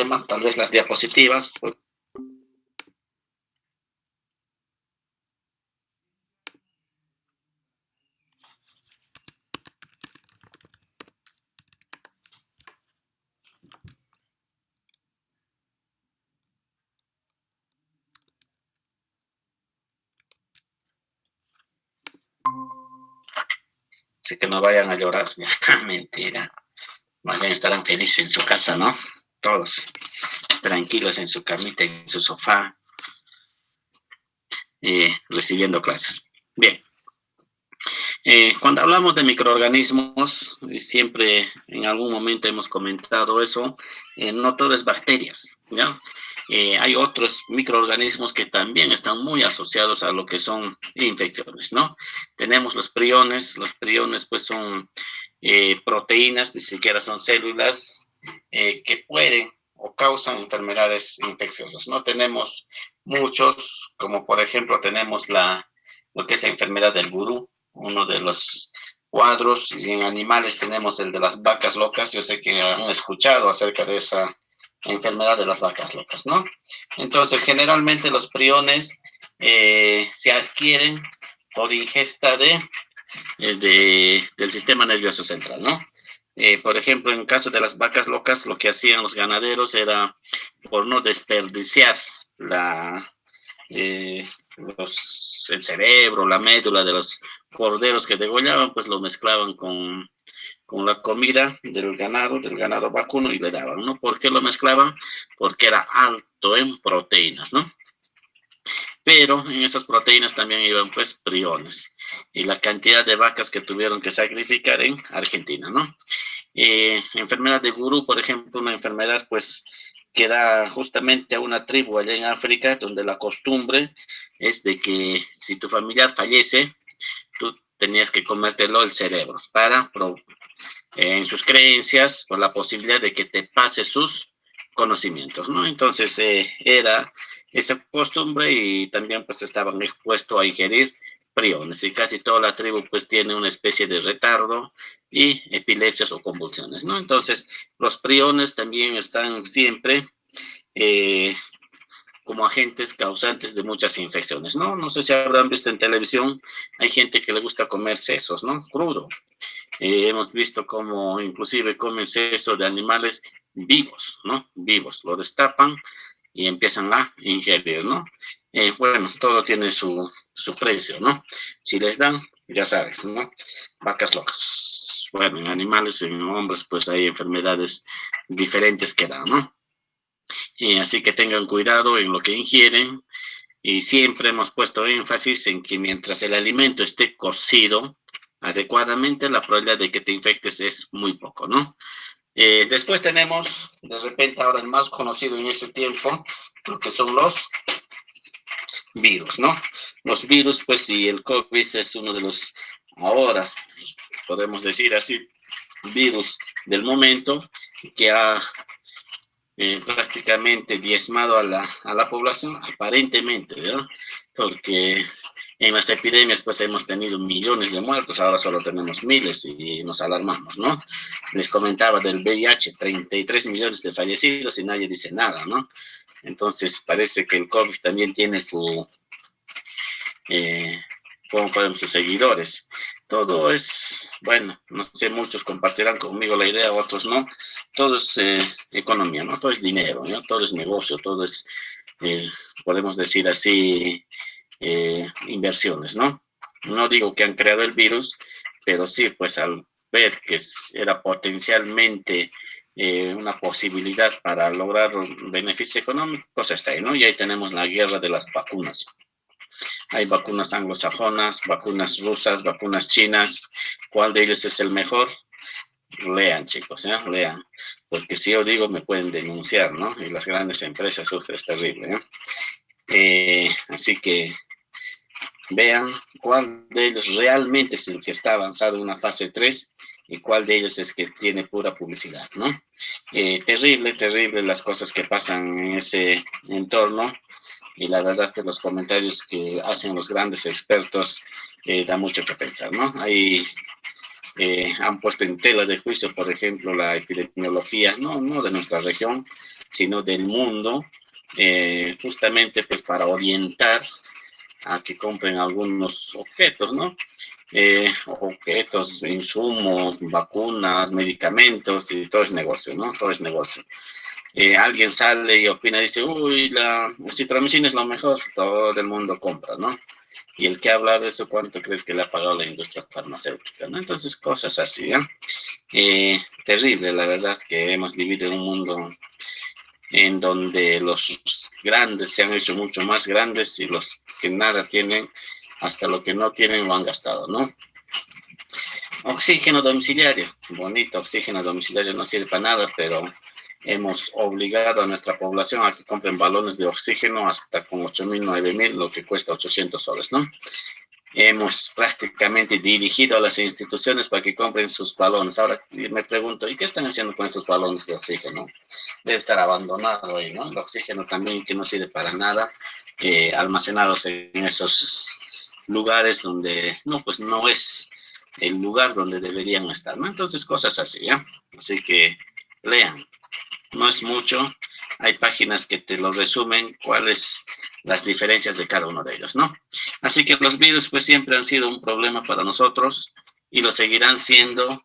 problema, tal vez las diapositivas, pues, así que no vayan a llorar. Mentira. Más bien estarán felices en su casa, ¿no? Todos tranquilos en su camita, en su sofá, recibiendo clases. Bien. Cuando hablamos de microorganismos, siempre en algún momento hemos comentado eso, no todo es bacterias, ¿ya? Hay otros microorganismos que también están muy asociados a lo que son infecciones, ¿no? Tenemos los priones pues son proteínas, ni siquiera son células, que pueden o causan enfermedades infecciosas, ¿no? Tenemos muchos, como por ejemplo tenemos lo que es la enfermedad del gurú, uno de los cuadros, y en animales tenemos el de las vacas locas. Yo sé que han escuchado acerca de esa enfermedad de las vacas locas, ¿no? Entonces, generalmente los priones se adquieren por ingesta del sistema nervioso central, ¿no? Por ejemplo, en el caso de las vacas locas, lo que hacían los ganaderos era, por no desperdiciar la, eh, el cerebro, la médula de los corderos que degollaban, pues lo mezclaban con la comida del ganado vacuno, y le daban, ¿no? ¿Por qué lo mezclaban? Porque era alto en proteínas, ¿no? Pero en esas proteínas también iban pues priones, y la cantidad de vacas que tuvieron que sacrificar en Argentina, ¿no? Enfermedad de gurú, por ejemplo, una enfermedad pues que da justamente a una tribu allá en África, donde la costumbre es de que si tu familiar fallece, tú tenías que comértelo el cerebro para, en sus creencias, por la posibilidad de que te pase sus conocimientos, ¿no? Entonces era esa costumbre, y también pues estaban expuestos a ingerir priones, y casi toda la tribu pues tiene una especie de retardo y epilepsias o convulsiones, ¿no? Entonces los priones también están siempre eh, como agentes causantes de muchas infecciones, ¿no? No sé si habrán visto en televisión, hay gente que le gusta comer sesos, ¿no? Crudo. Hemos visto cómo inclusive comen sesos de animales vivos, ¿no? Vivos, lo destapan y empiezan a ingerir, ¿no? Bueno, todo tiene su precio, ¿no? Si les dan, ya saben, ¿no? Vacas locas. Bueno, en animales, en hombres, pues hay enfermedades diferentes que dan, ¿no? Así que tengan cuidado en lo que ingieren, y siempre hemos puesto énfasis en que mientras el alimento esté cocido adecuadamente, la probabilidad de que te infectes es muy poco, ¿no? Después tenemos, de repente, ahora el más conocido en ese tiempo, lo que son los virus, ¿no? Los virus, pues, y el COVID es uno de los, ahora, podemos decir así, virus del momento, que ha prácticamente diezmado a la población, aparentemente, ¿no? Porque en las epidemias pues hemos tenido millones de muertos, ahora solo tenemos miles y nos alarmamos, ¿no? Les comentaba del VIH, 33 millones de fallecidos y nadie dice nada, ¿no? Entonces parece que el COVID también tiene eh, ¿cómo podemos sus seguidores? Todo es, bueno, no sé, muchos compartirán conmigo la idea, otros no. Todo es economía, ¿no? Todo es dinero, ¿no? Todo es negocio, todo es, eh, podemos decir así, inversiones, ¿no? No digo que han creado el virus, pero sí, pues al ver que era potencialmente una posibilidad para lograr beneficios económicos, está ahí, ¿no? Y ahí tenemos la guerra de las vacunas. Hay vacunas anglosajonas, vacunas rusas, vacunas chinas. ¿Cuál de ellos es el mejor? Lean, chicos, ¿eh? Lean. Porque si yo digo, me pueden denunciar, ¿no? Y las grandes empresas, es terrible, ¿eh? Así que vean cuál de ellos realmente es el que está avanzado en una fase 3 y cuál de ellos es que tiene pura publicidad, ¿no? Terrible, terrible las cosas que pasan en ese entorno, y la verdad es que los comentarios que hacen los grandes expertos da mucho que pensar, ¿no? Ahí han puesto en tela de juicio, por ejemplo, la epidemiología, no de nuestra región, sino del mundo, justamente pues para orientar a que compren algunos objetos, ¿no? Objetos, insumos, vacunas, medicamentos, y todo es negocio, ¿no? Todo es negocio. Alguien sale y opina, dice, uy, la citromicina es lo mejor, todo el mundo compra, ¿no? Y el que habla de eso, ¿cuánto crees que le ha pagado la industria farmacéutica, ¿no? Entonces, cosas así, ¿eh? Terrible, la verdad, que hemos vivido en un mundo en donde los grandes se han hecho mucho más grandes y los que nada tienen, hasta lo que no tienen lo han gastado, ¿no? Oxígeno domiciliario, bonito, oxígeno domiciliario no sirve para nada, pero hemos obligado a nuestra población a que compren balones de oxígeno hasta con 8.000, 9.000, lo que cuesta 800 soles, ¿no? Hemos prácticamente dirigido a las instituciones para que compren sus balones. Ahora me pregunto, ¿y qué están haciendo con estos balones de oxígeno? Debe estar abandonado ahí, ¿no? El oxígeno también que no sirve para nada, almacenados en esos lugares donde, no, pues no es el lugar donde deberían estar, ¿no? Entonces, cosas así, ¿ya? Así que lean, no es mucho, hay páginas que te lo resumen, cuáles las diferencias de cada uno de ellos, ¿no? Así que los virus pues siempre han sido un problema para nosotros y lo seguirán siendo,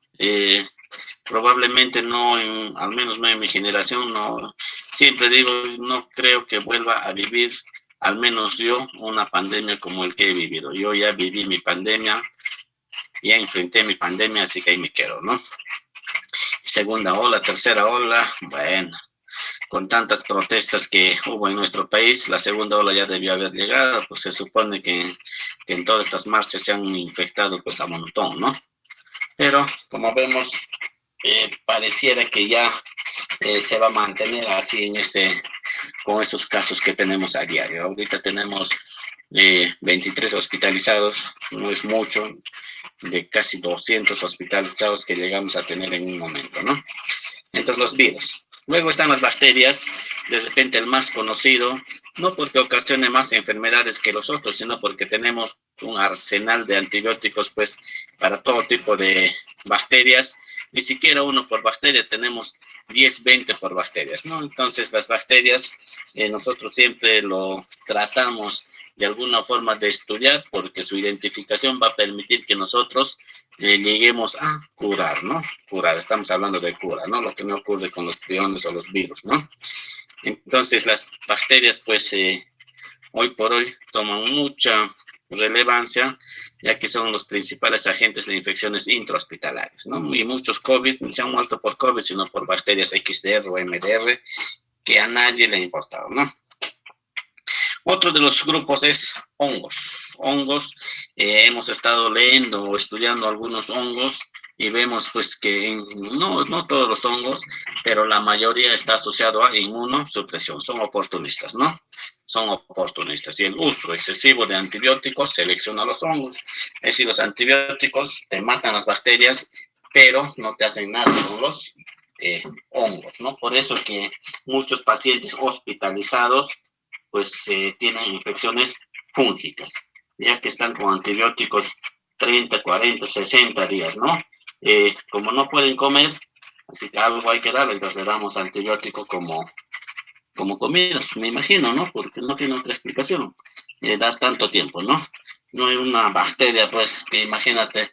probablemente no, al menos no en mi generación, no, siempre digo, no creo que vuelva a vivir, al menos yo, una pandemia como el que he vivido. Yo ya viví mi pandemia, ya enfrenté mi pandemia, así que ahí me quedo, ¿no? Segunda ola, tercera ola, bueno, con tantas protestas que hubo en nuestro país, la segunda ola ya debió haber llegado, pues se supone que en todas estas marchas se han infectado pues a montón, ¿no? Pero como vemos, pareciera que ya se va a mantener así en con esos casos que tenemos a diario. Ahorita tenemos 23 hospitalizados, no es mucho, de casi 200 hospitalizados que llegamos a tener en un momento, ¿no? Entonces los virus. Luego están las bacterias, de repente el más conocido, no porque ocasione más enfermedades que los otros, sino porque tenemos un arsenal de antibióticos, pues, para todo tipo de bacterias. Ni siquiera uno por bacteria, tenemos 10, 20 por bacterias, ¿no? Entonces las bacterias, nosotros siempre lo tratamos de alguna forma de estudiar, porque su identificación va a permitir que nosotros lleguemos a curar, ¿no? Curar, estamos hablando de cura, ¿no? Lo que no ocurre con los priones o los virus, ¿no? Entonces las bacterias, pues, hoy por hoy toman mucha relevancia, ya que son los principales agentes de infecciones intrahospitalarias, ¿no? Y muchos COVID no se han muerto por COVID, sino por bacterias XDR o MDR, que a nadie le ha importado, ¿no? Otro de los grupos es hongos. Hongos, hemos estado leyendo o estudiando algunos hongos y vemos pues que no todos los hongos, pero la mayoría está asociado a inmunosupresión, son oportunistas, ¿no? Son oportunistas y el uso excesivo de antibióticos selecciona los hongos. Es decir, los antibióticos te matan las bacterias, pero no te hacen nada con los hongos, ¿no? Por eso que muchos pacientes hospitalizados pues tienen infecciones fúngicas, ya que están con antibióticos 30, 40, 60 días, ¿no? Como no pueden comer, así que algo hay que darle, entonces le damos antibiótico como comida, me imagino, ¿no? Porque no tiene otra explicación, dar tanto tiempo, ¿no? No hay una bacteria, pues, que imagínate,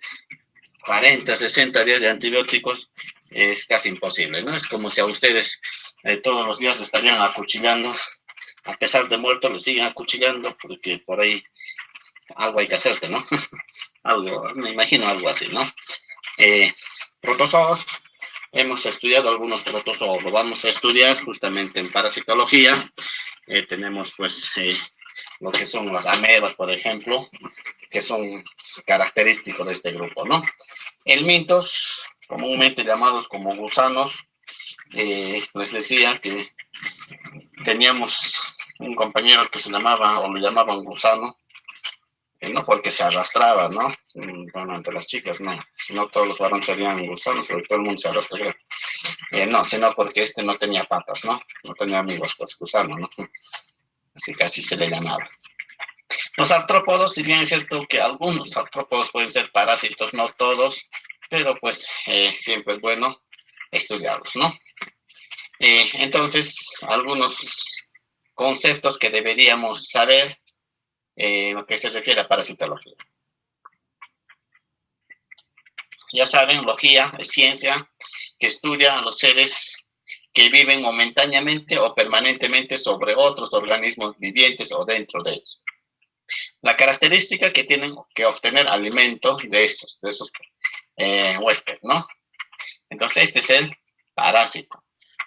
40, 60 días de antibióticos, es casi imposible, ¿no? Es como si a ustedes todos los días le estarían acuchillando, a pesar de muerto le siguen acuchillando, porque por ahí algo hay que hacerte, ¿no? Algo, me imagino algo así, ¿no? Protozoos, hemos estudiado algunos protozoos, lo vamos a estudiar justamente en parasitología. Tenemos pues lo que son las amebas, por ejemplo, que son característicos de este grupo, ¿no? Helmintos, comúnmente llamados como gusanos, les decía que teníamos un compañero que se llamaba, o le llamaban gusano, no porque se arrastraba, ¿no? Bueno, entre las chicas, no. Si no, todos los varones serían gusanos, porque todo el mundo se arrastra. No, sino porque este no tenía patas, ¿no? No tenía amigos, pues gusano, ¿no? Así que así se le llamaba. Los artrópodos, si bien es cierto que algunos artrópodos pueden ser parásitos, no todos, pero pues siempre es bueno estudiarlos, ¿no? Entonces, algunos conceptos que deberíamos saber en lo que se refiere a parasitología. Ya saben, logía es ciencia que estudia a los seres que viven momentáneamente o permanentemente sobre otros organismos vivientes o dentro de ellos. La característica que tienen que obtener alimento de esos huéspedes, ¿no? Entonces, este es el parásito.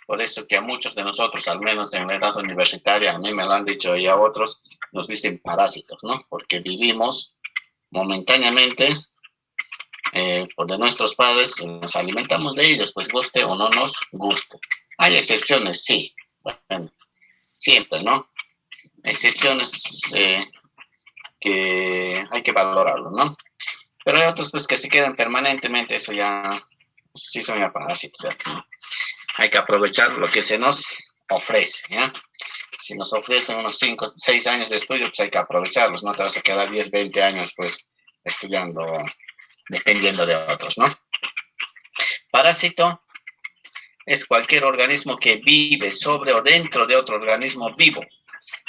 Por eso que a muchos de nosotros, al menos en la edad universitaria, a mí me lo han dicho y a otros, nos dicen parásitos, ¿no? Porque vivimos momentáneamente pues de nuestros padres, nos alimentamos de ellos, pues guste o no nos guste. Hay excepciones, sí, bueno, siempre, ¿no? Excepciones que hay que valorarlo, ¿no? Pero hay otros pues que se quedan permanentemente, eso ya sí son ya parásitos, ¿no? Hay que aprovechar lo que se nos ofrece, ¿ya? Si nos ofrecen unos 5, 6 años de estudio, pues hay que aprovecharlos, no te vas a quedar 10, 20 años pues estudiando, dependiendo de otros, ¿no? Parásito es cualquier organismo que vive sobre o dentro de otro organismo vivo,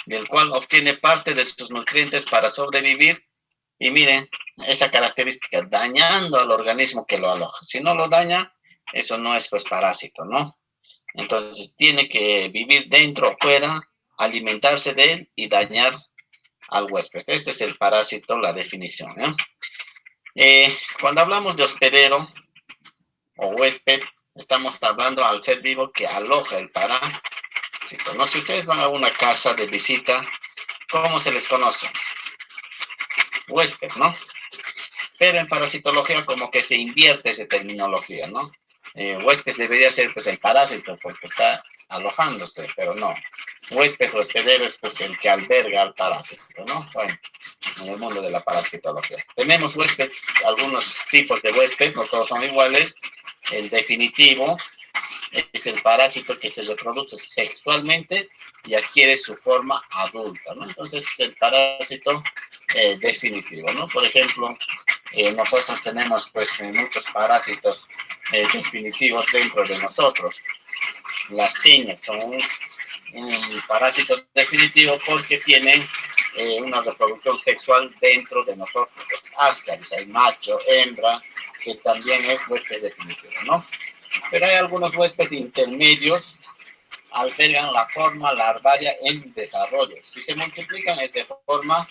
del cual obtiene parte de sus nutrientes para sobrevivir. Y miren, esa característica, dañando al organismo que lo aloja. Si no lo daña, eso no es pues parásito, ¿no? Entonces tiene que vivir dentro o fuera, alimentarse de él y dañar al huésped. Este es el parásito, la definición, ¿eh? Cuando hablamos de hospedero o huésped, estamos hablando al ser vivo que aloja el parásito, ¿no? Si ustedes van a una casa de visita, ¿cómo se les conoce? Huésped, ¿no? Pero en parasitología como que se invierte esa terminología, ¿no? Huésped debería ser pues el parásito porque está alojándose, pero no. Huésped o hospedero es pues el que alberga al parásito, ¿no? Bueno, en el mundo de la parasitología. Tenemos huésped, algunos tipos de huésped, no todos son iguales. El definitivo es el parásito que se reproduce sexualmente y adquiere su forma adulta, ¿no? Entonces es el parásito definitivo, ¿no? Por ejemplo, nosotros tenemos pues muchos parásitos definitivos dentro de nosotros. Las tiñas son un parásito definitivo porque tienen una reproducción sexual dentro de nosotros. Los ascaris, hay macho, hembra, que también es huésped definitivo, ¿no? Pero hay algunos huéspedes intermedios, albergan la forma larvaria en desarrollo. Si se multiplican es de forma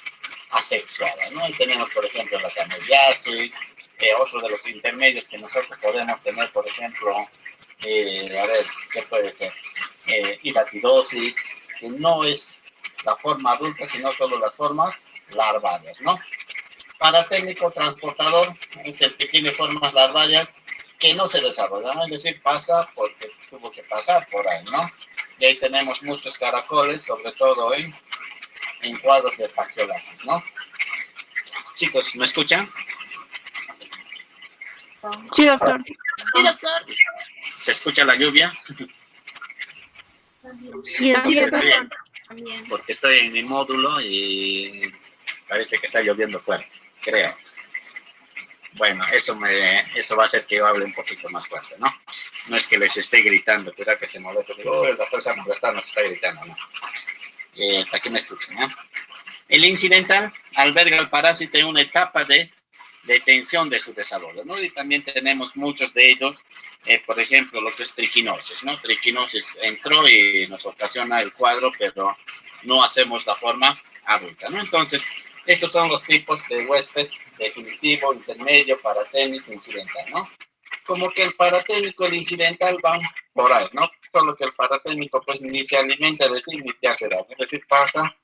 asexuada, ¿no? Y tenemos, por ejemplo, las ameliasis, otro de los intermedios que nosotros podemos tener, por ejemplo, a ver, ¿qué puede ser? Hidatidosis, que no es la forma adulta, sino solo las formas larvarias, ¿no? Paratécnico transportador es el que tiene formas larvarias que no se desarrollan, es decir, pasa porque tuvo que pasar por ahí, ¿no? Y ahí tenemos muchos caracoles, sobre todo en cuadros de fasciolasis, ¿no? Chicos, ¿me escuchan? Sí, doctor. Sí, doctor. ¿Se escucha la lluvia? Sí, doctor. Bien, porque estoy en mi módulo y parece que está lloviendo fuerte, creo. Bueno, eso va a hacer que yo hable un poquito más fuerte, ¿no? No es que les esté gritando, cuidado que se moleste, digo, el doctor se ha molestado, nos está gritando, ¿no? Para que me escuchen, ¿eh? El incidental alberga al parásito en una etapa de detención de su desarrollo, ¿no? Y también tenemos muchos de ellos, por ejemplo, lo que es triquinosis, ¿no? Triquinosis entró y nos ocasiona el cuadro, pero no hacemos la forma adulta, ¿no? Entonces, estos son los tipos de huésped definitivo, intermedio, paratécnico, incidental, ¿no? Como que el paratécnico y el incidental van por ahí, ¿no? Solo que el paratécnico, pues, ni se alimenta de ti ni te hace daño, es decir, pasa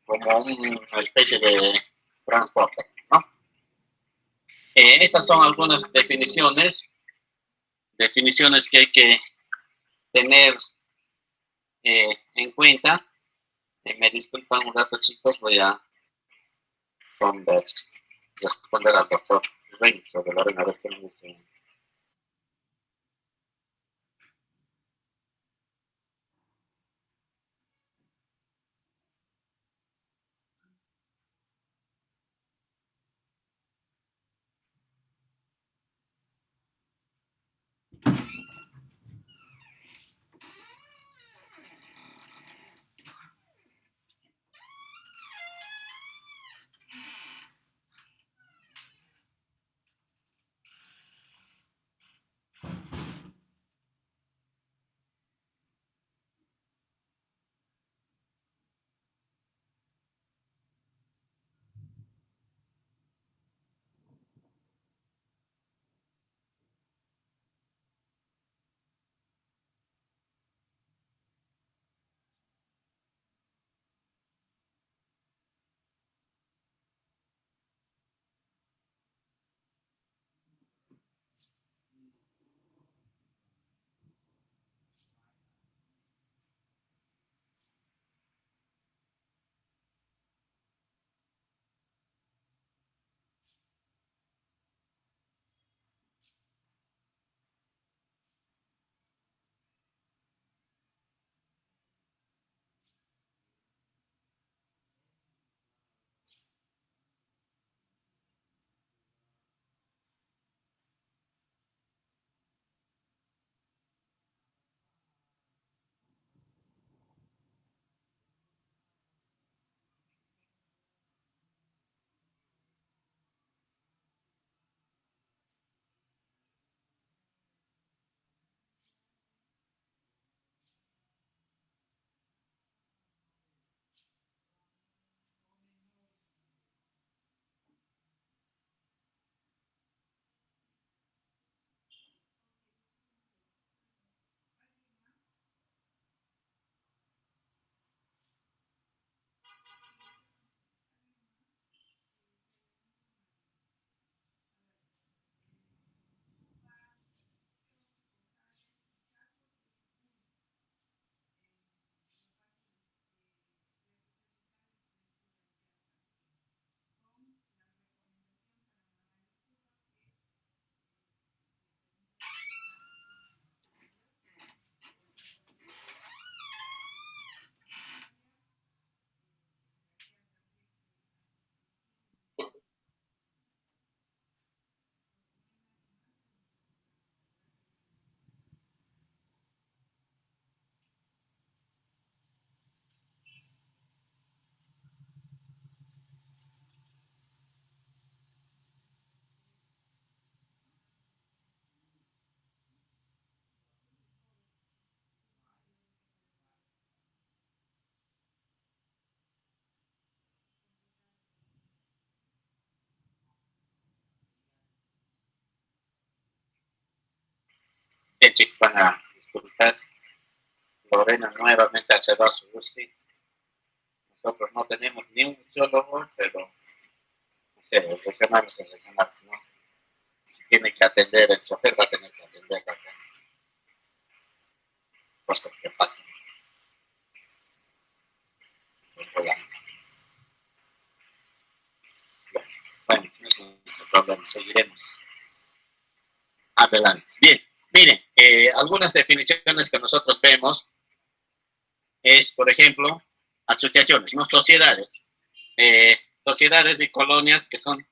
como una especie de transporte, ¿no? Estas son algunas definiciones que hay que tener en cuenta. Me disculpan un rato, chicos, voy a responder al doctor Rey sobre la arena, a ver qué me dice. chicos, van a disculpar. Lorena nuevamente ha cerrado su UCI. Nosotros no tenemos ni un sociólogo, pero no sé, el regional es el regional, ¿no? Si tiene que atender, el chofer va a tener que atender acá. Cosas que pasan. Bueno, no es nuestro problema, seguiremos adelante. Bien, miren, algunas definiciones que nosotros vemos es, por ejemplo, asociaciones, no sociedades. Sociedades y colonias, que son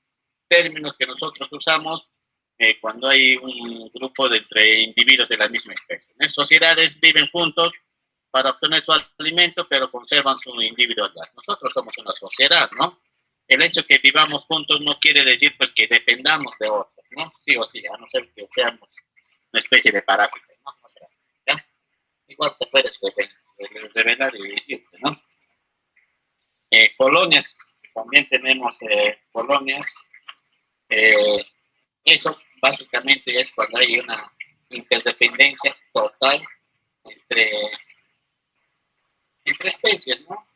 términos que nosotros usamos cuando hay un grupo de entre individuos de la misma especie. ¿No? Sociedades viven juntos para obtener su alimento, pero conservan su individualidad. Nosotros somos una sociedad, ¿no? El hecho que vivamos juntos no quiere decir pues que dependamos de otros, ¿no? Sí o sí, a no ser que seamos una especie de parásito, ¿no? O sea, ¿ya? Igual te puedes revelar y irte, ¿no? Colonias, también tenemos colonias. Eh, Eso básicamente es cuando hay una interdependencia total entre, entre especies, ¿no?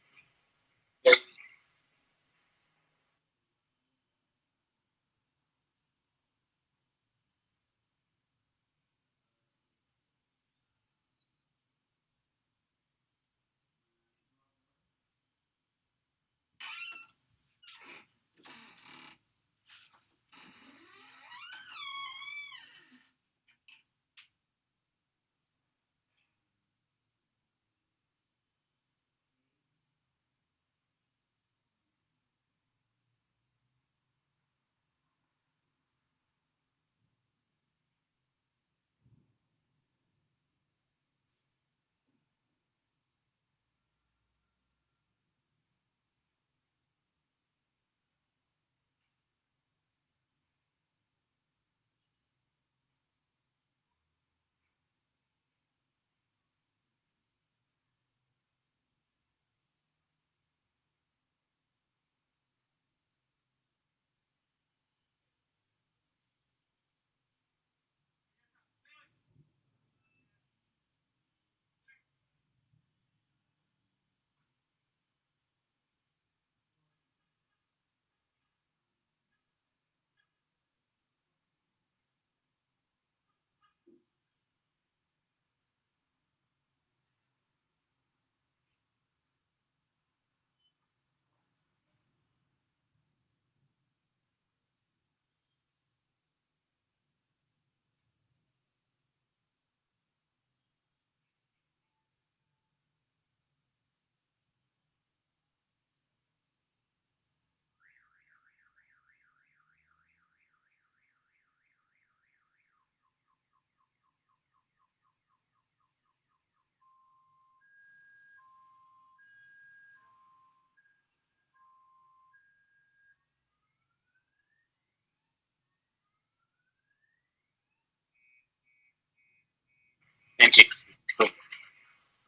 En chicos, disculpen.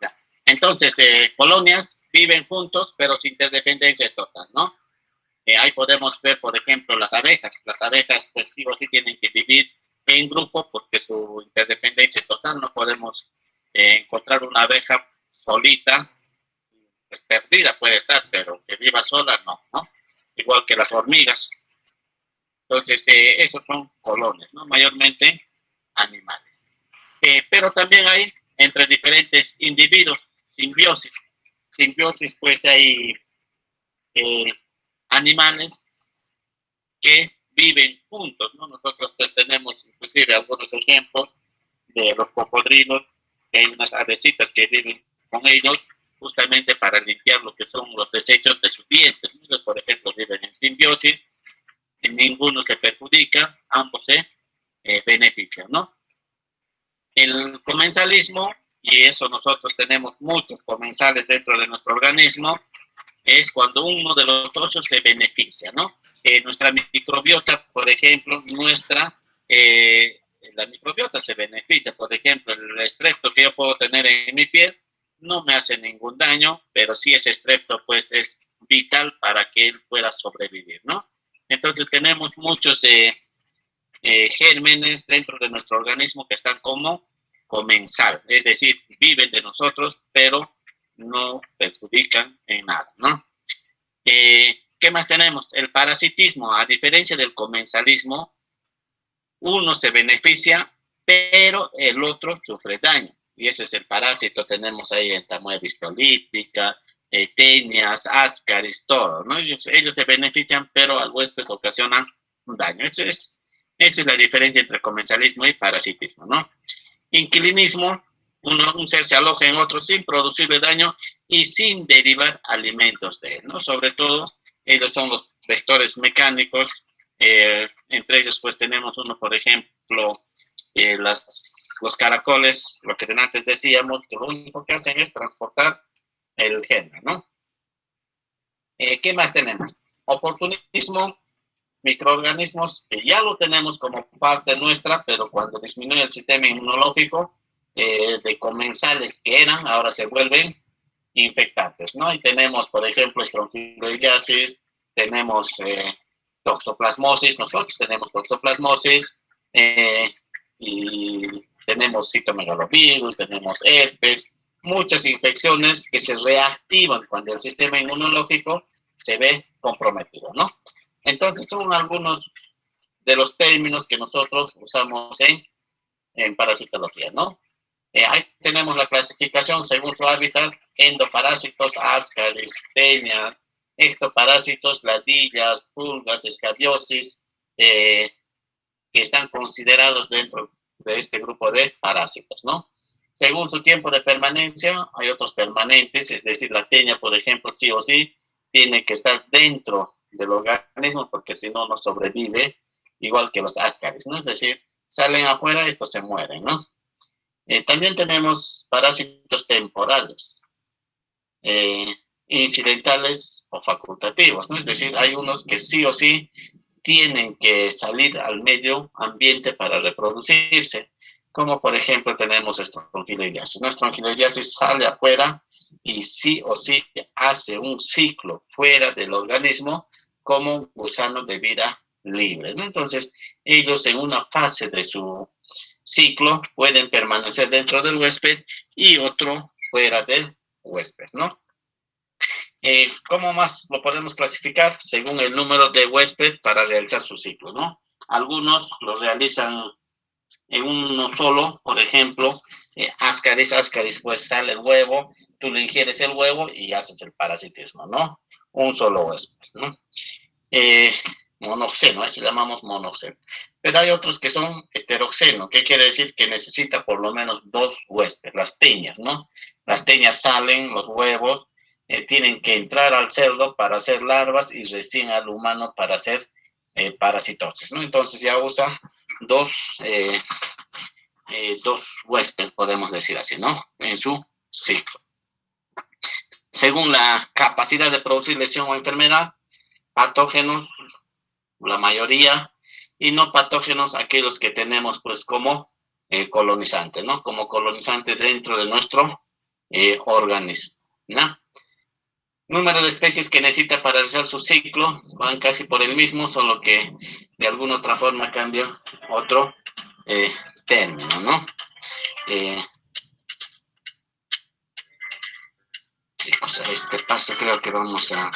Ya. Entonces, colonias viven juntos, pero su interdependencia es total, ¿no? Ahí podemos ver, por ejemplo, las abejas. Las abejas, pues sí o sí tienen que vivir en grupo porque su interdependencia es total. No podemos encontrar una abeja solita, pues perdida puede estar, pero que viva sola, no, ¿no? Igual que las hormigas. Entonces, esos son colonias, ¿no? Mayormente animales. Pero también hay entre diferentes individuos, simbiosis. Simbiosis, pues hay eh, animales que viven juntos, ¿no? Nosotros pues tenemos inclusive algunos ejemplos de los cocodrilos, que hay unas avecitas que viven con ellos justamente para limpiar lo que son los desechos de sus dientes. Ellos, por ejemplo, viven en simbiosis, y ninguno se perjudica, ambos se benefician, ¿no? El comensalismo, y eso nosotros tenemos muchos comensales dentro de nuestro organismo, es cuando uno de los socios se beneficia, ¿no? Nuestra microbiota, por ejemplo, la microbiota se beneficia, por ejemplo, el estrepto que yo puedo tener en mi piel no me hace ningún daño, pero sí ese estrepto pues es vital para que él pueda sobrevivir, ¿no? Entonces tenemos muchos gérmenes dentro de nuestro organismo que están como comensal, es decir, viven de nosotros, pero no perjudican en nada, ¿no? ¿Qué más tenemos? El parasitismo, a diferencia del comensalismo, uno se beneficia, pero el otro sufre daño. Y ese es el parásito. Tenemos ahí entamoeba histolítica, tenias, ascaris, todo, ¿no? Ellos se benefician, pero al huésped ocasionan un daño. Esa es la diferencia entre comensalismo y parasitismo, ¿no? Inquilinismo, un ser se aloja en otro sin producirle daño y sin derivar alimentos de él, ¿no? Sobre todo, ellos son los vectores mecánicos, entre ellos pues tenemos uno, por ejemplo, los caracoles, lo que antes decíamos, que lo único que hacen es transportar el género, ¿no? ¿Qué más tenemos? Oportunismo, microorganismos que ya lo tenemos como parte nuestra, pero cuando disminuye el sistema inmunológico, de comensales que eran, ahora se vuelven infectantes, ¿no? Y tenemos, por ejemplo, estrongiloidiasis, tenemos toxoplasmosis, nosotros tenemos toxoplasmosis, y tenemos citomegalovirus, tenemos herpes, muchas infecciones que se reactivan cuando el sistema inmunológico se ve comprometido, ¿no? Entonces son algunos de los términos que nosotros usamos en parasitología, ¿no? Ahí tenemos la clasificación según su hábitat: endoparásitos, ascaris, tenias, ectoparásitos, ladillas, pulgas, escabiosis, que están considerados dentro de este grupo de parásitos, ¿no? Según su tiempo de permanencia, hay otros permanentes, es decir, la tenia, por ejemplo, sí o sí, tiene que estar dentro del organismo porque si no, no sobrevive, igual que los ascaris, ¿no? Es decir, salen afuera, estos se mueren, ¿no? También tenemos parásitos temporales, eh, incidentales o facultativos, ¿no? Es decir, hay unos que sí o sí tienen que salir al medio ambiente para reproducirse, como por ejemplo tenemos estrongiloidiasis. ¿No? Estrongiloidiasis sale afuera y sí o sí hace un ciclo fuera del organismo como un gusano de vida libre, ¿no? Entonces, ellos en una fase de su ciclo pueden permanecer dentro del huésped y otro fuera del huésped, ¿no? ¿Cómo más lo podemos clasificar? Según el número de huésped para realizar su ciclo, ¿no? Algunos lo realizan en uno solo, por ejemplo, ascaris, pues sale el huevo, tú le ingieres el huevo y haces el parasitismo, ¿no? Un solo huésped, ¿no? Eh, Monoxeno, eso llamamos monoxeno. Pero hay otros que son heteroxeno, ¿qué quiere decir? Que necesita por lo menos dos huéspedes, las teñas, ¿no? Las teñas salen, los huevos, tienen que entrar al cerdo para hacer larvas y recién al humano para hacer parasitosis, ¿no? Entonces ya usa dos, dos huéspedes, podemos decir así, ¿no? En su ciclo. Según la capacidad de producir lesión o enfermedad, patógenos, la mayoría, y no patógenos, aquellos que tenemos pues como colonizante, ¿no? Como colonizante dentro de nuestro organismo, ¿no? Número de especies que necesita para realizar su ciclo van casi por el mismo, solo que de alguna otra forma cambia otro término, ¿no? Chicos, a este paso creo que vamos a...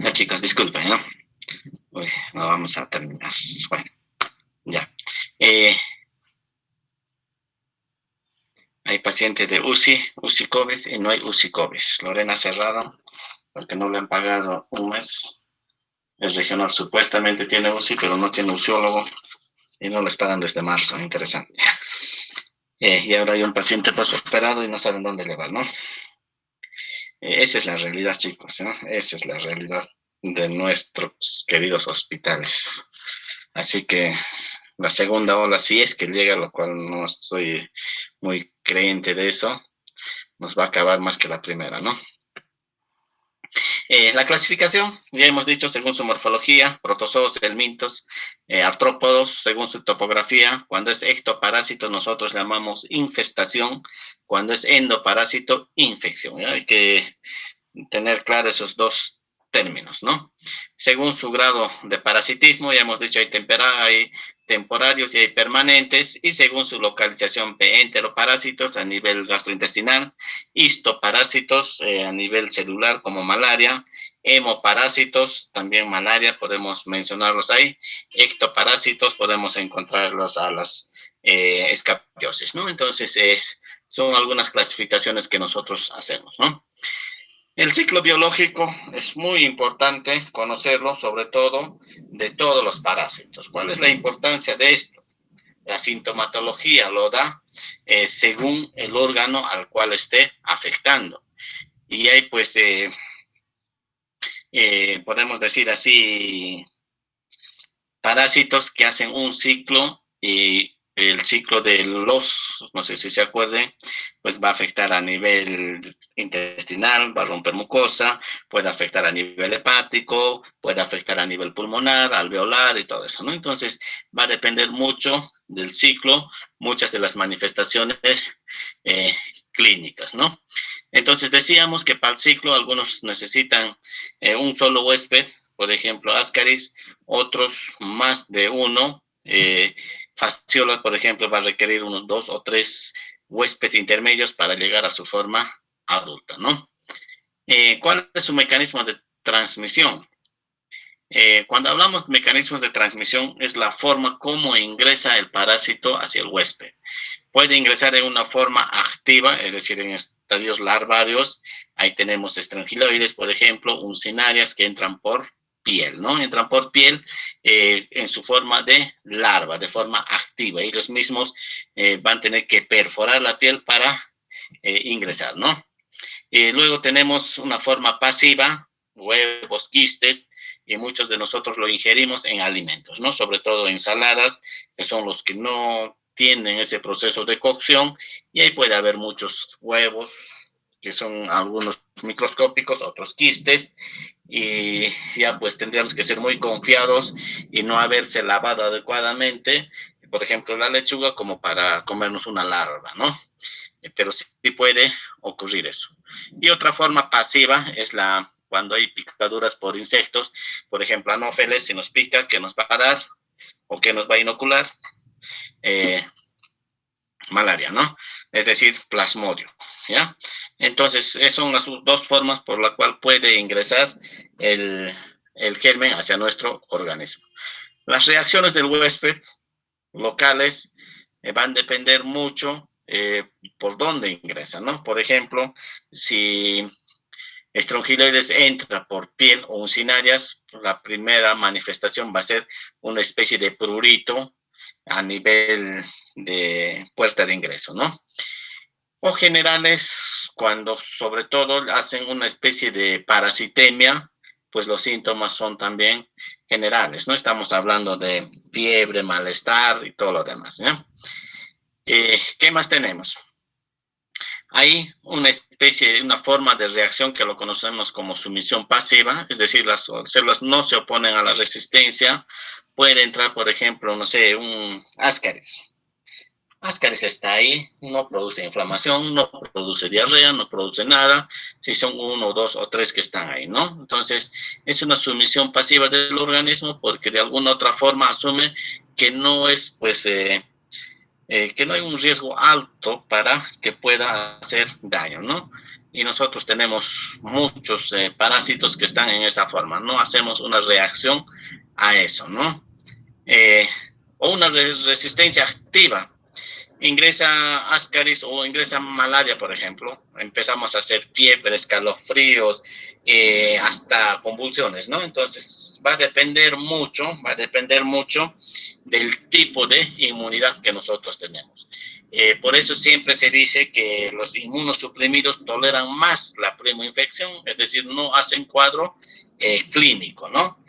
Ya, chicos, disculpen, ¿no? Uy, no vamos a terminar. Bueno, ya. Hay pacientes de UCI COVID y no hay UCI COVID. Lorena cerrado porque no le han pagado un mes. El regional supuestamente tiene UCI, pero no tiene uciólogo y no les pagan desde marzo. Interesante. Y ahora hay un paciente postoperado y no saben dónde le va, ¿no? Esa es la realidad, chicos, ¿no? Esa es la realidad de nuestros queridos hospitales. Así que la segunda ola, si es que llega, lo cual no estoy muy creyente de eso, nos va a acabar más que la primera, ¿no? La clasificación, ya hemos dicho, según su morfología, protozoos, helmintos, artrópodos, según su topografía. Cuando es ectoparásito, nosotros llamamos infestación. Cuando es endoparásito, infección. ¿Ya? Hay que tener claro esos dos términos, ¿no? Según su grado de parasitismo, ya hemos dicho, hay temporarios y hay permanentes, y según su localización, enteroparásitos a nivel gastrointestinal, histoparásitos a nivel celular como malaria, hemoparásitos, también malaria, podemos mencionarlos ahí, ectoparásitos, podemos encontrarlos a las escabiosis, ¿no? Entonces, son algunas clasificaciones que nosotros hacemos, ¿no? El ciclo biológico es muy importante conocerlo, sobre todo de todos los parásitos. ¿Cuál es la importancia de esto? La sintomatología lo da según el órgano al cual esté afectando. Y hay, pues, podemos decir así, parásitos que hacen un ciclo y el ciclo de los, no sé si se acuerden, pues va a afectar a nivel intestinal, va a romper mucosa, puede afectar a nivel hepático, puede afectar a nivel pulmonar, alveolar y todo eso, ¿no? Entonces va a depender mucho del ciclo, muchas de las manifestaciones clínicas, ¿no? Entonces decíamos que para el ciclo algunos necesitan un solo huésped, por ejemplo, Ascaris, otros más de uno. Fasciola, por ejemplo, va a requerir unos 2 o 3 huéspedes intermedios para llegar a su forma adulta, ¿no? ¿Cuál es su mecanismo de transmisión? Cuando hablamos de mecanismos de transmisión, es la forma como ingresa el parásito hacia el huésped. Puede ingresar en una forma activa, es decir, en estadios larvarios. Ahí tenemos estrangiloides, por ejemplo, uncinarias que entran por piel, ¿no? Entran por piel en su forma de larva, de forma activa. Ellos mismos van a tener que perforar la piel para ingresar, ¿no? Luego tenemos una forma pasiva, huevos, quistes, y muchos de nosotros lo ingerimos en alimentos, ¿no? Sobre todo ensaladas, que son los que no tienen ese proceso de cocción, y ahí puede haber muchos huevos, que son algunos microscópicos, otros quistes, y ya pues tendríamos que ser muy confiados y no haberse lavado adecuadamente, por ejemplo, la lechuga, como para comernos una larva, ¿no? Pero sí puede ocurrir eso. Y otra forma pasiva es cuando hay picaduras por insectos, por ejemplo, anófeles, si nos pica, ¿qué nos va a dar? ¿O qué nos va a inocular? Eh, Malaria, ¿no? Es decir, plasmodio, ¿ya? Entonces, esas son las dos formas por la cual puede ingresar el germen hacia nuestro organismo. Las reacciones del huésped locales van a depender mucho por dónde ingresa, ¿no? Por ejemplo, si Strongyloides entra por piel o uncinarias, la primera manifestación va a ser una especie de prurito a nivel de puerta de ingreso, ¿no? O generales, cuando sobre todo hacen una especie de parasitemia, pues los síntomas son también generales, ¿no? Estamos hablando de fiebre, malestar y todo lo demás, ¿no? ¿Qué más tenemos? Hay una especie, una forma de reacción que lo conocemos como sumisión pasiva, es decir, las células no se oponen a la resistencia. Puede entrar, por ejemplo, no sé, un Ascaris. Ascaris está ahí, no produce inflamación, no produce diarrea, no produce nada, si son uno, dos o tres que están ahí, ¿no? Entonces, es una sumisión pasiva del organismo porque de alguna otra forma asume que no es, pues, que no hay un riesgo alto para que pueda hacer daño, ¿no? Y nosotros tenemos muchos parásitos que están en esa forma, no hacemos una reacción a eso, ¿no? Eh, o una resistencia activa. Ingresa Ascaris o ingresa malaria, por ejemplo, empezamos a hacer fiebre, escalofríos, hasta convulsiones, ¿no? Entonces va a depender mucho del tipo de inmunidad que nosotros tenemos. Por eso siempre se dice que los inmunosuprimidos toleran más la primoinfección, es decir, no hacen cuadro clínico, ¿no?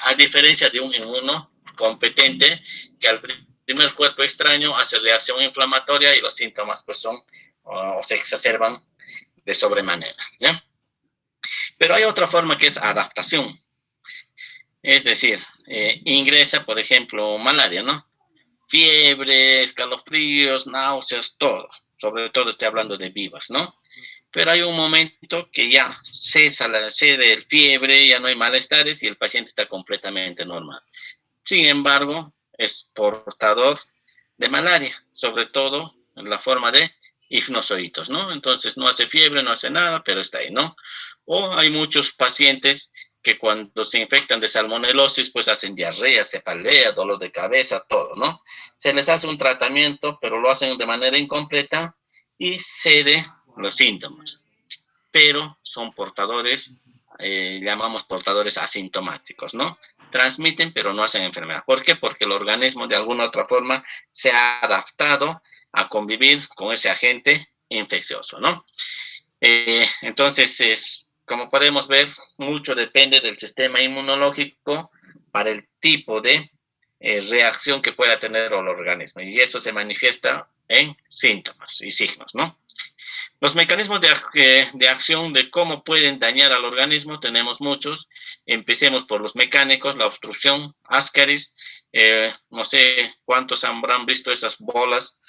A diferencia de un inmuno competente que al primer cuerpo extraño hace reacción inflamatoria y los síntomas pues son o se exacerban de sobremanera, ¿ya? Pero hay otra forma que es adaptación. Es decir, ingresa, por ejemplo, malaria, ¿no? Fiebre, escalofríos, náuseas, todo. Sobre todo estoy hablando de vivas, ¿no? Pero hay un momento que ya cede el fiebre, ya no hay malestares y el paciente está completamente normal. Sin embargo, es portador de malaria, sobre todo en la forma de hipnozoitos, ¿no? Entonces no hace fiebre, no hace nada, pero está ahí, ¿no? O hay muchos pacientes que cuando se infectan de salmonelosis, pues hacen diarrea, cefalea, dolor de cabeza, todo, ¿no? Se les hace un tratamiento, pero lo hacen de manera incompleta y cede los síntomas, pero son portadores, llamamos portadores asintomáticos, ¿no? Transmiten, pero no hacen enfermedad. ¿Por qué? Porque el organismo de alguna otra forma se ha adaptado a convivir con ese agente infeccioso, ¿no? Entonces, como podemos ver, mucho depende del sistema inmunológico para el tipo de reacción que pueda tener el organismo. Y esto se manifiesta en síntomas y signos, ¿no? Los mecanismos de acción de cómo pueden dañar al organismo tenemos muchos. Empecemos por los mecánicos, la obstrucción, Ascaris. No sé cuántos habrán visto esas bolas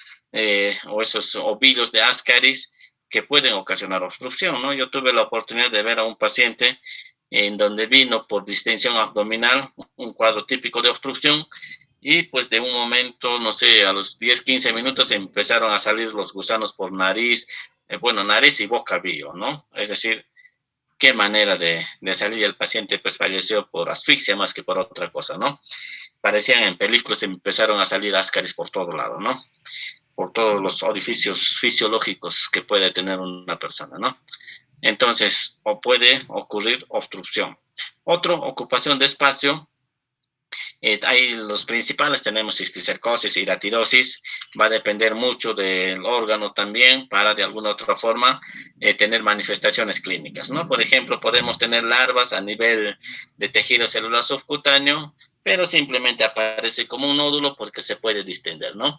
o esos ovillos de Ascaris que pueden ocasionar obstrucción, ¿no? Yo tuve la oportunidad de ver a un paciente en donde vino por distensión abdominal, un cuadro típico de obstrucción, y pues de un momento, no sé, a los 10, 15 minutos empezaron a salir los gusanos por nariz, bueno, nariz y boca vio, ¿no? Es decir, qué manera de salir. El paciente pues falleció por asfixia más que por otra cosa, ¿no? Parecían en películas, empezaron a salir ascaris por todo lado, ¿no? Por todos los orificios fisiológicos que puede tener una persona, ¿no? Entonces, o puede ocurrir obstrucción. Otra ocupación de espacio Ahí los principales tenemos cisticercosis, hiratidosis, va a depender mucho del órgano también para de alguna otra forma tener manifestaciones clínicas, ¿no? Por ejemplo, podemos tener larvas a nivel de tejido celular subcutáneo, pero simplemente aparece como un nódulo porque se puede distender, ¿no?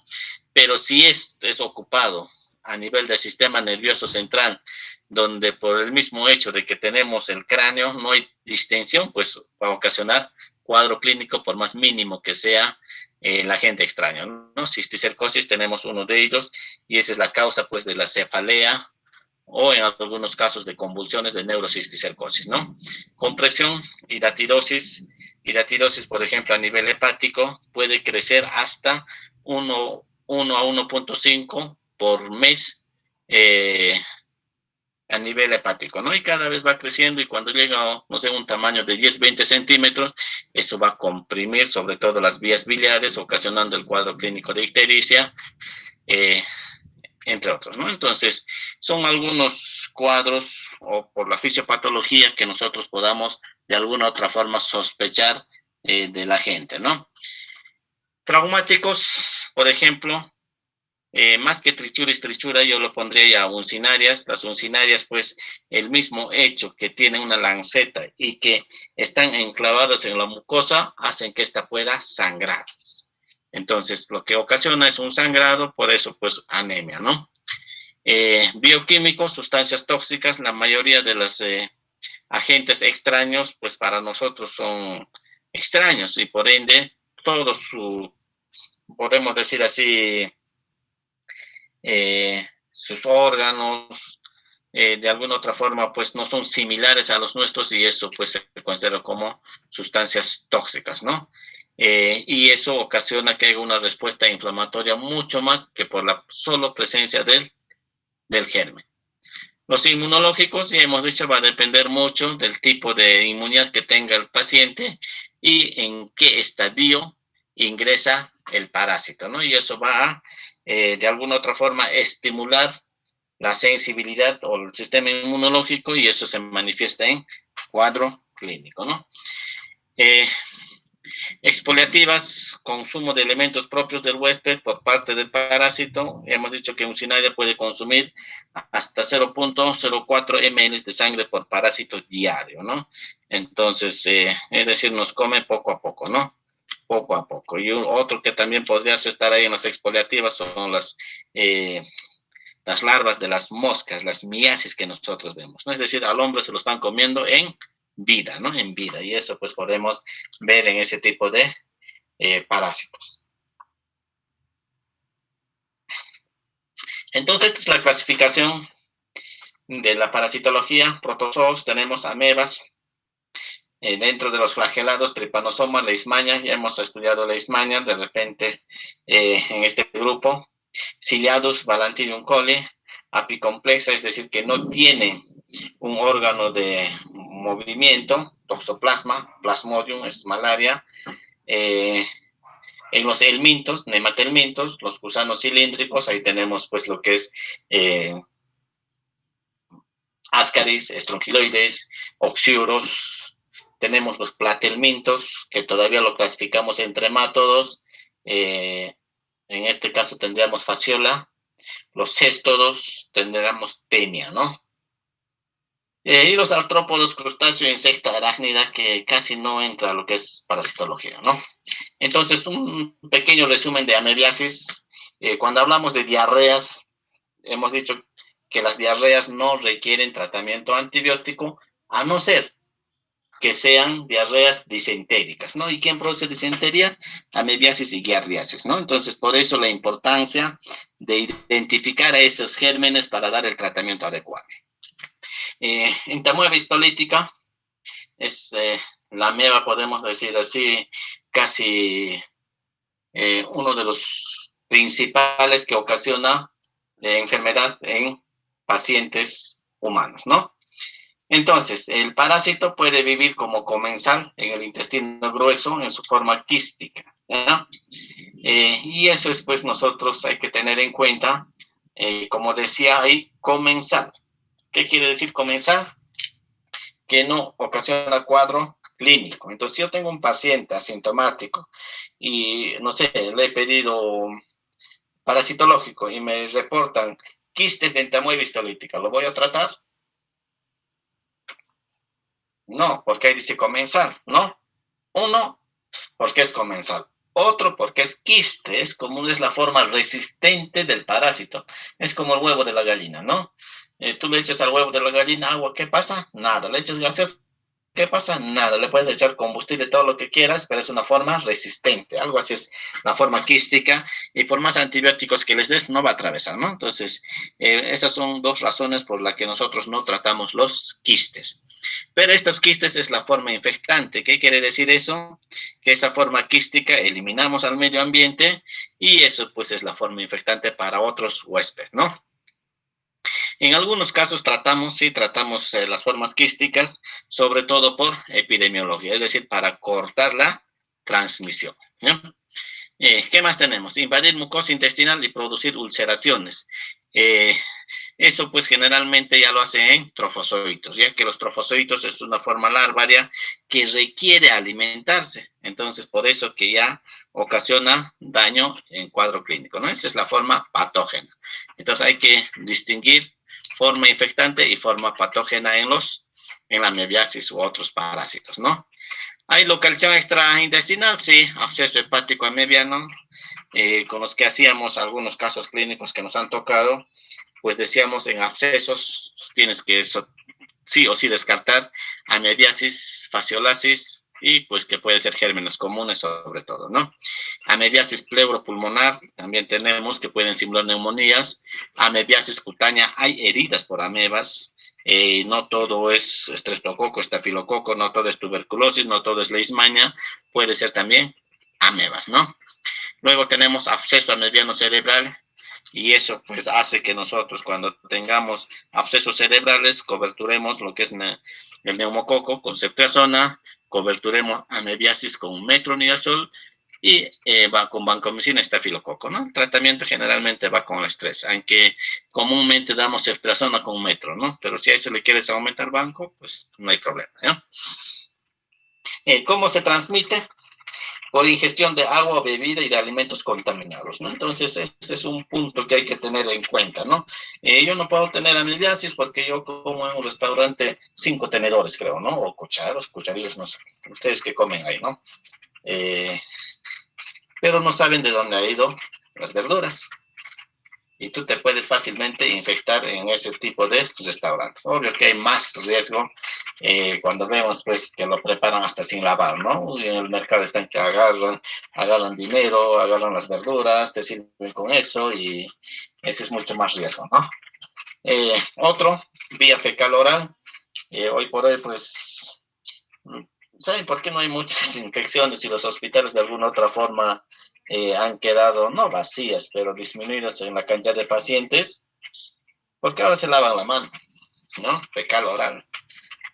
Pero si es ocupado a nivel del sistema nervioso central, donde por el mismo hecho de que tenemos el cráneo no hay distensión, pues va a ocasionar cuadro clínico por más mínimo que sea el agente extraño, ¿no? Cisticercosis tenemos uno de ellos y esa es la causa pues de la cefalea o en algunos casos de convulsiones de neurocisticercosis, ¿no? Compresión, hiratidosis, por ejemplo, a nivel hepático puede crecer hasta 1 a 1.5 por mes a nivel hepático, ¿no? Y cada vez va creciendo y cuando llega, no sé, un tamaño de 10, 20 centímetros, eso va a comprimir sobre todo las vías biliares, ocasionando el cuadro clínico de ictericia, entre otros, ¿no? Entonces, son algunos cuadros o por la fisiopatología que nosotros podamos de alguna otra forma sospechar de la gente, ¿no? Traumáticos, por ejemplo, más que trichura, yo lo pondría ya a uncinarias. Las uncinarias, pues, el mismo hecho que tienen una lanceta y que están enclavadas en la mucosa, hacen que ésta pueda sangrar. Entonces, lo que ocasiona es un sangrado, por eso, pues, anemia, ¿no? Bioquímicos, sustancias tóxicas, la mayoría de los agentes extraños, pues, para nosotros son extraños y, por ende, todos podemos decir así, sus órganos, de alguna otra forma, pues no son similares a los nuestros y eso pues se considera como sustancias tóxicas, ¿no? Y eso ocasiona que haya una respuesta inflamatoria mucho más que por la solo presencia del germen. Los inmunológicos, ya hemos dicho, va a depender mucho del tipo de inmunidad que tenga el paciente y en qué estadio ingresa el parásito, ¿no? Y eso va a, de alguna otra forma, estimular la sensibilidad o el sistema inmunológico y eso se manifiesta en cuadro clínico, ¿no? Exfoliativas, consumo de elementos propios del huésped por parte del parásito. Hemos dicho que un cnidaria puede consumir hasta 0.04 ml de sangre por parásito diario, ¿no? Entonces, es decir, nos come poco a poco, ¿no? Poco a poco. Y otro que también podría estar ahí en las exfoliativas son las larvas de las moscas, las miasis que nosotros vemos, ¿no? Es decir, al hombre se lo están comiendo en vida, ¿no? En vida. Y eso pues podemos ver en ese tipo de parásitos. Entonces, esta es la clasificación de la parasitología. Protozoos, tenemos amebas. Dentro de los flagelados, Trypanosoma, Leishmania, ya hemos estudiado Leishmania, de repente en este grupo. Ciliadus, Balantidium coli, apicomplexa, es decir, que no tienen un órgano de movimiento, toxoplasma, plasmodium, es malaria. En los helmintos, nematelmintos, los gusanos cilíndricos, ahí tenemos pues lo que es Ascaris, Strongyloides, Oxyuros. Tenemos los platelmintos, que todavía lo clasificamos en tremátodos. En este caso tendríamos Fasciola. Los céstodos tendríamos Tenia, ¿no? Y los artrópodos, crustáceo, insecta, arácnida, que casi no entra a lo que es parasitología, ¿no? Entonces, un pequeño resumen de amebiasis. Cuando hablamos de diarreas, hemos dicho que las diarreas no requieren tratamiento antibiótico, a no ser que sean diarreas disentéricas, ¿no? ¿Y quién produce disentería? Amebiasis y giardiasis, ¿no? Entonces, por eso la importancia de identificar a esos gérmenes para dar el tratamiento adecuado. Entamoeba histolítica es la ameba, podemos decir así, casi uno de los principales que ocasiona enfermedad en pacientes humanos, ¿no? Entonces, el parásito puede vivir como comensal en el intestino grueso en su forma quística, ¿no? Y eso es, pues, nosotros hay que tener en cuenta, como decía ahí, comensal. ¿Qué quiere decir comensal? Que no ocasiona cuadro clínico. Entonces, yo tengo un paciente asintomático y, no sé, le he pedido parasitológico y me reportan quistes de entamoeba histolítica. ¿Lo voy a tratar? No, porque ahí dice comensal, ¿no? Uno, porque es comensal. Otro, porque es quiste, es como es la forma resistente del parásito. Es como el huevo de la gallina, ¿no? Tú le echas al huevo de la gallina agua, ¿qué pasa? Nada. Le echas gaseosa, ¿qué pasa? Nada. Le puedes echar combustible, todo lo que quieras, pero es una forma resistente. Algo así es la forma quística. Y por más antibióticos que les des, no va a atravesar, ¿no? Entonces, esas son dos razones por las que nosotros no tratamos los quistes. Pero estos quistes es la forma infectante. ¿Qué quiere decir eso? Que esa forma quística eliminamos al medio ambiente y eso pues es la forma infectante para otros huéspedes, ¿no? En algunos casos sí tratamos las formas quísticas, sobre todo por epidemiología, es decir, para cortar la transmisión, ¿no? ¿Qué más tenemos? Invadir mucosa intestinal y producir ulceraciones. Eso pues generalmente ya lo hace en trofozoitos, ya que los trofozoitos es una forma larvaria que requiere alimentarse. Entonces, por eso que ya ocasiona daño en cuadro clínico, ¿no? Esa es la forma patógena. Entonces, hay que distinguir forma infectante y forma patógena en la mebiasis u otros parásitos, ¿no? Hay localización extraintestinal, sí, absceso hepático amebiano, con los que hacíamos algunos casos clínicos que nos han tocado, pues decíamos en abscesos tienes que sí o sí descartar amebiasis, fasciolasis y pues que puede ser gérmenes comunes sobre todo, ¿no? Amebiasis pleuropulmonar también tenemos que pueden simular neumonías, amebiasis cutánea, hay heridas por amebas, no todo es estreptococo, estafilococo, no todo es tuberculosis, no todo es leishmania, puede ser también amebas, ¿no? Luego tenemos absceso amebiano cerebral, y eso pues hace que nosotros cuando tengamos abscesos cerebrales coberturemos lo que es el neumococo con ceftriaxona, coberturemos amebiasis con metronidazol y va con vancomicina estafilococo, ¿no? El tratamiento generalmente va con el estrés, aunque comúnmente damos ceftriaxona con metro, ¿no? Pero si a eso le quieres aumentar banco, pues no hay problema, ¿no? ¿Cómo se transmite? Por ingestión de agua, bebida y de alimentos contaminados, ¿no? Entonces, ese es un punto que hay que tener en cuenta, ¿no? Yo no puedo tener amebiasis porque yo como en un restaurante 5 tenedores, creo, ¿no? O cucharillos, no sé. Ustedes que comen ahí, ¿no? Pero no saben de dónde ha ido las verduras. Y tú te puedes fácilmente infectar en ese tipo de restaurantes. Obvio que hay más riesgo cuando vemos pues que lo preparan hasta sin lavar, ¿no? Y en el mercado están que agarran dinero, agarran las verduras, te sirven con eso y ese es mucho más riesgo, ¿no? Otro, vía fecal oral. Hoy por hoy pues, ¿saben por qué no hay muchas infecciones y los hospitales de alguna otra forma han quedado, no vacías, pero disminuidas en la cantidad de pacientes? Porque ahora se lavan la mano, ¿no? Fecal oral.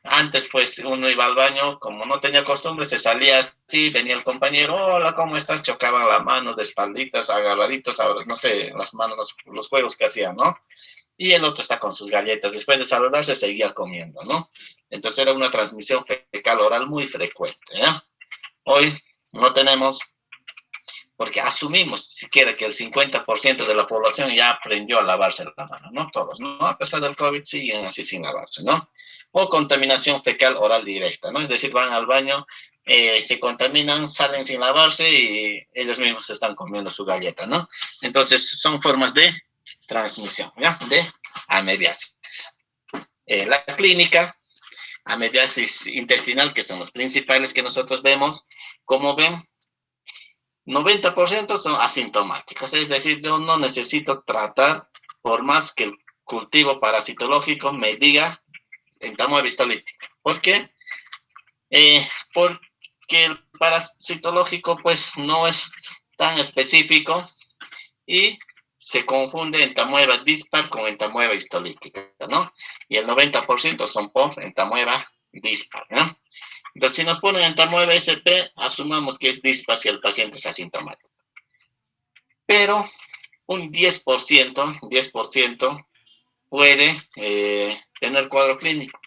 Antes, pues, uno iba al baño, como no tenía costumbre, se salía así, venía el compañero, hola, ¿cómo estás? Chocaban la mano de espalditas, agarraditos, no sé, las manos, los juegos que hacían, ¿no? Y el otro está con sus galletas. Después de saludarse, seguía comiendo, ¿no? Entonces era una transmisión fecal oral muy frecuente, ¿eh? Hoy no tenemos, porque asumimos siquiera que el 50% de la población ya aprendió a lavarse la mano, no todos, ¿no? A pesar del COVID siguen así sin lavarse, ¿no? O contaminación fecal oral directa, ¿no? Es decir, van al baño, se contaminan, salen sin lavarse y ellos mismos están comiendo su galleta, ¿no? Entonces, son formas de transmisión, ¿ya? De amebiasis. La clínica, amebiasis intestinal, que son los principales que nosotros vemos, como ven, 90% son asintomáticos, es decir, yo no necesito tratar por más que el cultivo parasitológico me diga entamoeba histolítica. ¿Por qué? Porque el parasitológico pues no es tan específico y se confunde entamoeba dispar con entamoeba histolítica, ¿no? Y el 90% son por entamoeba dispar, ¿no? Entonces, si nos ponen entamoeba SP, asumamos que es dispar si el paciente es asintomático. Pero un 10% puede tener cuadro clínico.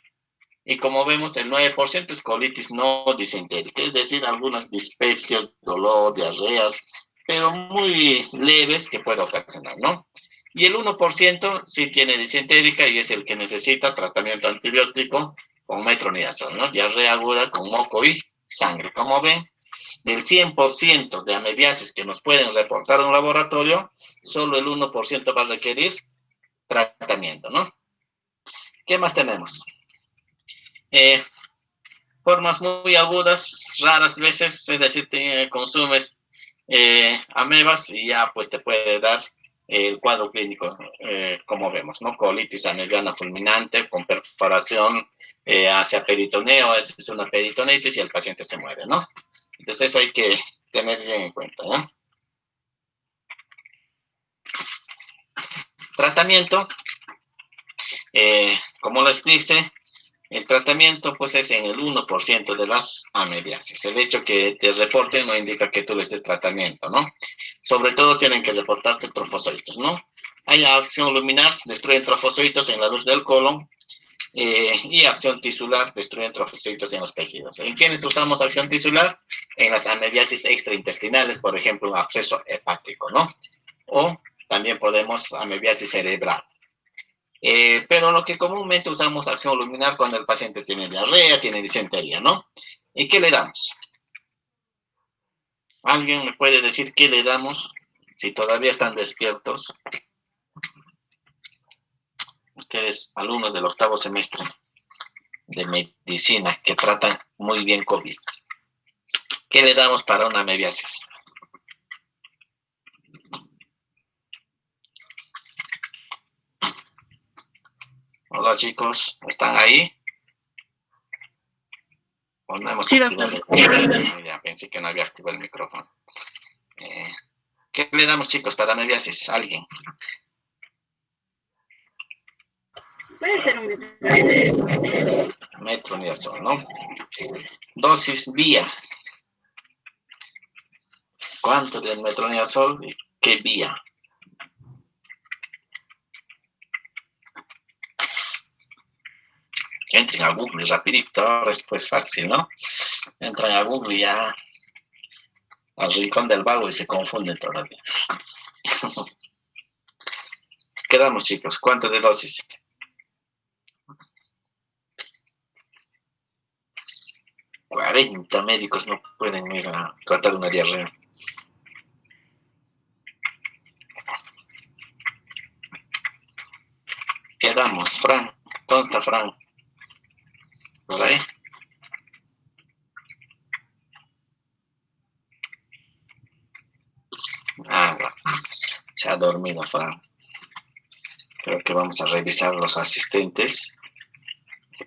Y como vemos, el 9% es colitis no disentérica, es decir, algunas dispepsias, dolor, diarreas, pero muy leves que puede ocasionar, ¿no? Y el 1% sí tiene disentérica y es el que necesita tratamiento antibiótico con metronidazol, ¿no? Diarrea aguda con moco y sangre. Como ven, del 100% de amebiasis que nos pueden reportar en un laboratorio, solo el 1% va a requerir tratamiento, ¿no? ¿Qué más tenemos? Formas muy agudas, raras veces, es decir, te consumes amebas y ya pues te puede dar el cuadro clínico, como vemos, ¿no? Colitis amebiana fulminante con perforación hacia peritoneo, es una peritonitis y el paciente se muere, ¿no? Entonces eso hay que tener bien en cuenta, ¿no? Tratamiento, como les dije, el tratamiento pues es en el 1% de las amebiasis. El hecho que te reporten no indica que tú les des tratamiento, ¿no? Sobre todo tienen que reportarte trofocitos, ¿no? Hay acción luminar, destruyen trofocitos en la luz del colon, y acción tisular, destruyen trofocitos en los tejidos. ¿En quiénes usamos acción tisular? En las amebiasis extraintestinales, por ejemplo, un absceso hepático, ¿no? O también podemos amebiasis cerebral. Pero lo que comúnmente usamos acción luminar cuando el paciente tiene diarrea, tiene disentería, ¿no? ¿Y qué le damos? ¿Alguien me puede decir qué le damos si todavía están despiertos? Ustedes, alumnos del 8º semestre de medicina que tratan muy bien COVID. ¿Qué le damos para una amebiasis? Hola chicos, ¿están ahí? ¿O no hemos Sí, activado doctor. el micrófono? Ya pensé que no había activado el micrófono. ¿Qué le damos chicos para amebiasis? ¿Alguien? Puede ser un Metronidazol, ¿no? Dosis vía. ¿Cuánto de metronidazol y qué vía? Entren a Google rapidito, ahora es pues fácil, ¿no? Entran a Google y ya al rincón del vago y se confunden todavía. Quedamos chicos, ¿cuánto de dosis? 40 médicos no pueden ir a tratar una diarrea. Quedamos, Fran. ¿Dónde está Fran? ¿Por ahí? Ah, se ha dormido Fran. Creo que vamos a revisar los asistentes.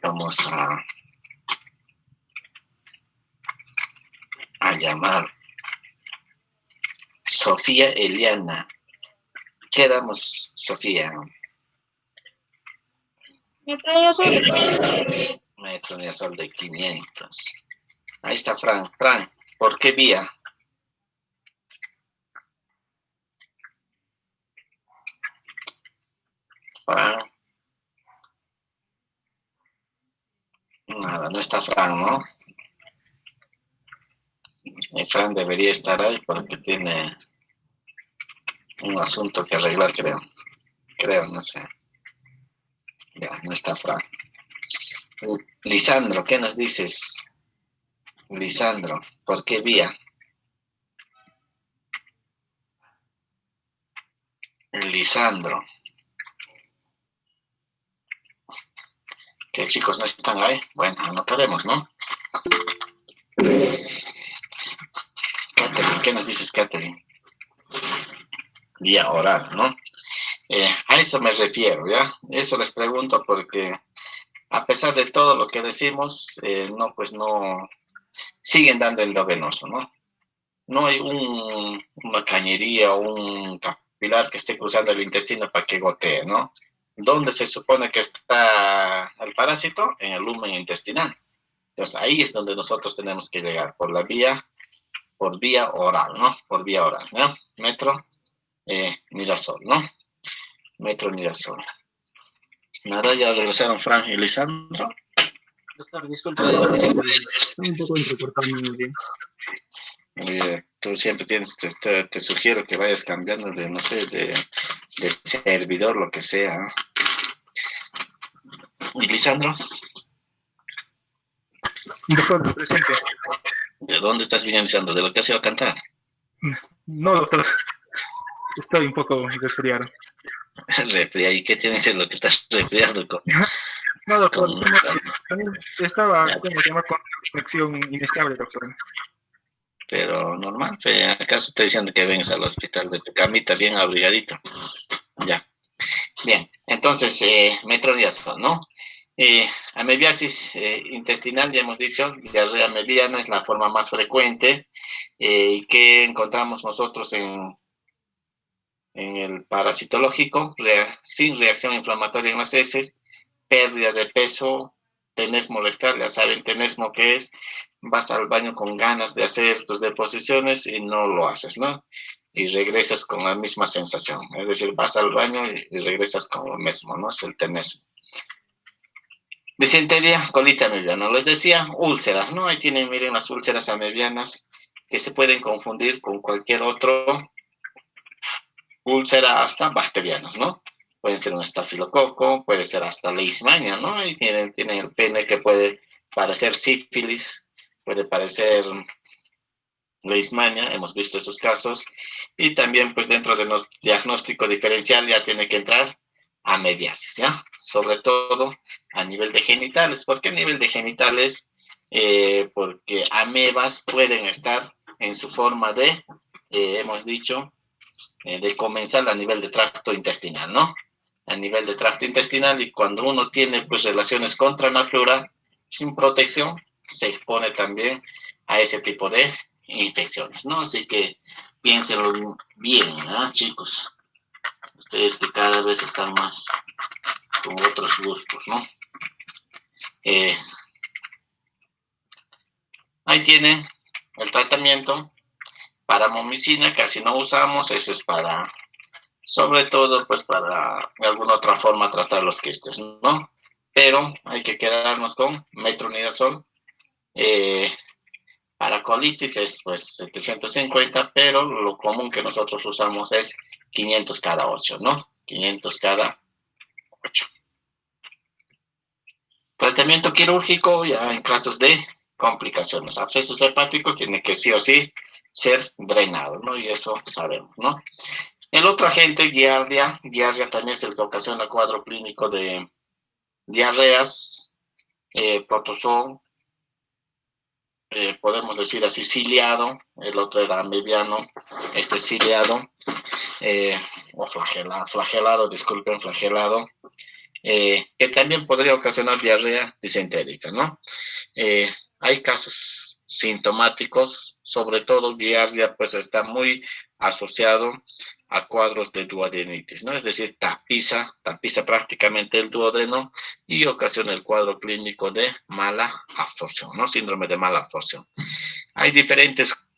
Vamos a llamar Sofía Eliana. Quedamos, Sofía. Metronidazol de 500. Ahí está Fran. Fran, ¿por qué vía? Fran. Nada, no está Fran, ¿no? Y Fran debería estar ahí porque tiene un asunto que arreglar, creo. Creo, no sé. Ya, no está Fran. Lisandro, ¿qué nos dices? Lisandro, ¿por qué vía? Lisandro. ¿Qué chicos no están ahí? Bueno, anotaremos, ¿no? Catherine, ¿qué nos dices, Catherine? Vía oral, ¿no? A eso me refiero, ¿ya? Eso les pregunto porque a pesar de todo lo que decimos, no, pues no, siguen dando endovenoso, ¿no? No hay una cañería o un capilar que esté cruzando el intestino para que gotee, ¿no? ¿Dónde se supone que está el parásito? En el lumen intestinal. Entonces ahí es donde nosotros tenemos que llegar, por vía oral, ¿no? Por vía oral, ¿no? Nidazol, ¿no? Metronidazol. Nada, ya regresaron Fran y Lisandro. Doctor, disculpe, está un poco entrecortado mi audio. Tú siempre tienes, te sugiero que vayas cambiando de, no sé, de servidor, lo que sea. ¿Y Lisandro? Doctor, presente. ¿De dónde estás viniendo, Lisandro? ¿De lo que has ido a cantar? No, doctor, estoy un poco resfriado. Resfriado. ¿Y qué tienes en lo que estás resfriado con? No, doctor, con también estaba, ya, ¿cómo se llama? Con conexión inestable, doctor. pero normal, ¿acaso estoy diciendo que vengas al hospital de tu camita bien abrigadito? Ya. Bien, entonces, metronidazol, ¿no? Amebiasis intestinal, ya hemos dicho, diarrea mediana es la forma más frecuente que encontramos nosotros en el parasitológico, sin reacción inflamatoria en las heces, pérdida de peso, tenesmo rectal, ya saben, tenesmo que es, vas al baño con ganas de hacer tus deposiciones y no lo haces, ¿no? Y regresas con la misma sensación, es decir, vas al baño y regresas con lo mismo, ¿no? Es el tenesmo. Disentería, colita amebiana. Les decía, úlceras, ¿no? Ahí tienen, miren, las úlceras amebianas que se pueden confundir con cualquier otro úlcera hasta bacterianas, ¿no? Pueden ser un estafilococo, puede ser hasta leishmania, ¿no? Ahí tienen el pene que puede parecer sífilis, puede parecer leishmania, hemos visto esos casos, y también pues dentro de los diagnóstico diferencial ya tiene que entrar amebiasis, ¿ya? Sobre todo a nivel de genitales. ¿Por qué a nivel de genitales? Porque amebas pueden estar en su forma de, hemos dicho, de comenzar a nivel de tracto intestinal, ¿no? A nivel de tracto intestinal, y cuando uno tiene pues relaciones contra natura, sin protección, se expone también a ese tipo de infecciones, ¿no? Así que piénsenlo bien, ¿no, chicos? Ustedes que cada vez están más con otros gustos, ¿no? Ahí tienen el tratamiento. Paramomicina casi no usamos, ese es para, sobre todo, pues para de alguna otra forma tratar los quistes, ¿no? Pero hay que quedarnos con metronidazol. Para colitis es pues 750, pero lo común que nosotros usamos es 500 cada 8, ¿no? 500 cada 8. Tratamiento quirúrgico ya en casos de complicaciones. Abscesos hepáticos tiene que sí o sí ser drenado, ¿no? Y eso sabemos, ¿no? El otro agente, giardia también es el que ocasiona cuadro clínico de diarreas, protozoo, podemos decir así, ciliado, el otro era amebiano, este ciliado, o flagelado, disculpen, flagelado, que también podría ocasionar diarrea disentérica, ¿no? Hay casos sintomáticos, sobre todo giardia, pues está muy asociado a cuadros de duodenitis, ¿no? Es decir, tapiza prácticamente el duodeno y ocasiona el cuadro clínico de mala absorción, ¿no? Síndrome de mala absorción. Hay diferentes